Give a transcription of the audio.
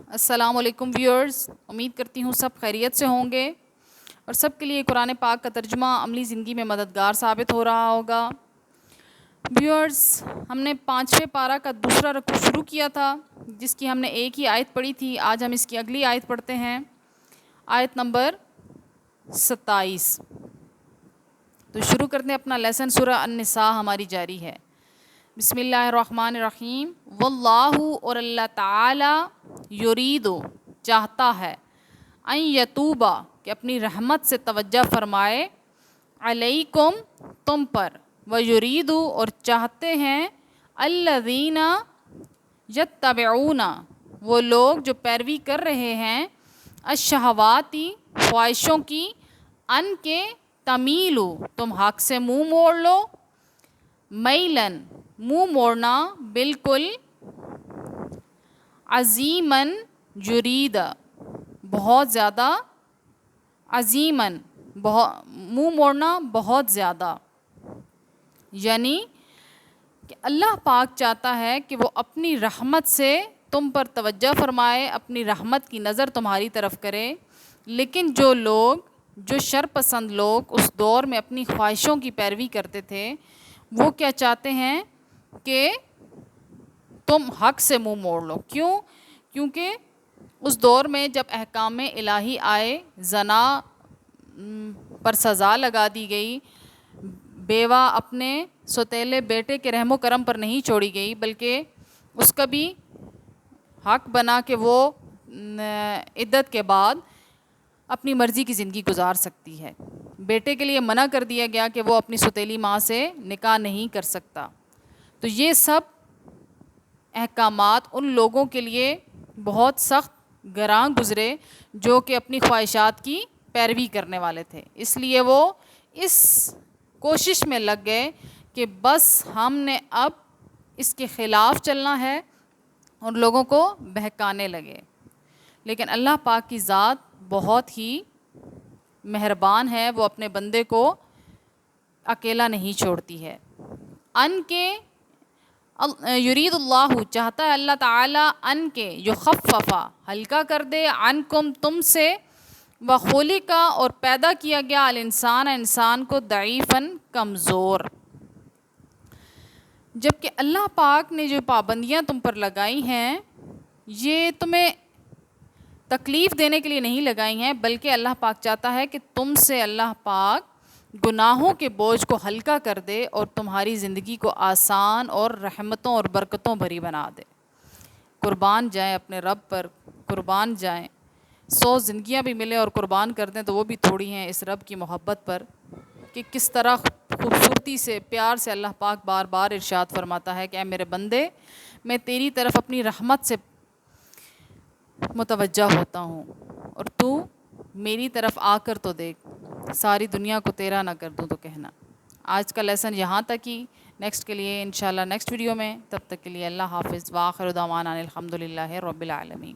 السلام علیکم ویورز، امید کرتی ہوں سب خیریت سے ہوں گے اور سب کے لیے قرآن پاک کا ترجمہ عملی زندگی میں مددگار ثابت ہو رہا ہوگا۔ ویورز، ہم نے 5ویں پارہ کا دوسرا رکوع شروع کیا تھا جس کی ہم نے ایک ہی آیت پڑھی تھی۔ آج ہم اس کی اگلی آیت پڑھتے ہیں، آیت نمبر 27۔ تو شروع کرتے ہیں اپنا لیسن۔ سورہ النساء ہماری جاری ہے۔ بسم اللہ الرحمن الرحیم۔ واللہ، اور اللہ تعالی، یریدو، چاہتا ہے، ان یتوبا، کہ اپنی رحمت سے توجہ فرمائے، علیکم، تم پر، ویریدو، اور چاہتے ہیں، الذین یتبعون، وہ لوگ جو پیروی کر رہے ہیں، الشہواتی، خواہشوں کی، ان کے، تمیلو، تم حق سے منہ موڑ لو، میلن، منہ موڑنا، بالکل، عظیماً، یرید، بہت زیادہ، عظیماً، منہ موڑنا بہت زیادہ، یعنی کہ اللہ پاک چاہتا ہے کہ وہ اپنی رحمت سے تم پر توجہ فرمائے، اپنی رحمت کی نظر تمہاری طرف کرے، لیکن جو شر پسند لوگ اس دور میں اپنی خواہشوں کی پیروی کرتے تھے، وہ کیا چاہتے ہیں کہ تم حق سے منہ موڑ لو۔ کیونکہ اس دور میں جب احکام الہی آئے، زنا پر سزا لگا دی گئی، بیوہ اپنے سوتیلے بیٹے کے رحم و کرم پر نہیں چھوڑی گئی، بلکہ اس کا بھی حق بنا کہ وہ عدت کے بعد اپنی مرضی کی زندگی گزار سکتی ہے۔ بیٹے کے لیے منع کر دیا گیا کہ وہ اپنی سوتیلی ماں سے نکاح نہیں کر سکتا۔ تو یہ سب احکامات ان لوگوں کے لیے بہت سخت گراں گزرے جو کہ اپنی خواہشات کی پیروی کرنے والے تھے، اس لیے وہ اس کوشش میں لگ گئے کہ بس ہم نے اب اس کے خلاف چلنا ہے اور لوگوں کو بہکانے لگے۔ لیکن اللہ پاک کی ذات بہت ہی مہربان ہے، وہ اپنے بندے کو اکیلا نہیں چھوڑتی ہے۔ ان کے، یرید اللہ، چاہتا ہے اللہ تعالیٰ، ان کے، یخففا، ہلکا کر دے، عنکم، تم سے، وخلق، اور پیدا کیا گیا، الانسان، انسان کو، ضعیفاً، کمزور۔ جبکہ اللہ پاک نے جو پابندیاں تم پر لگائی ہیں، یہ تمہیں تکلیف دینے کے لیے نہیں لگائی ہیں، بلکہ اللہ پاک چاہتا ہے کہ تم سے اللہ پاک گناہوں کے بوجھ کو ہلکا کر دے اور تمہاری زندگی کو آسان اور رحمتوں اور برکتوں بھری بنا دے۔ قربان جائیں اپنے رب پر، قربان جائیں۔ 100 زندگیاں بھی ملیں اور قربان کر دیں تو وہ بھی تھوڑی ہیں اس رب کی محبت پر، کہ کس طرح خوبصورتی سے، پیار سے اللہ پاک بار بار ارشاد فرماتا ہے کہ اے میرے بندے، میں تیری طرف اپنی رحمت سے متوجہ ہوتا ہوں اور تو میری طرف آ کر تو دیکھ، ساری دنیا کو تیرا نہ کر دوں تو کہنا۔ آج کا لیسن یہاں تک ہی، نیکسٹ کے لیے انشاءاللہ نیکسٹ ویڈیو میں، تب تک کے لیے اللہ حافظ، وآخر دعوانا الحمدللہ رب العالمین۔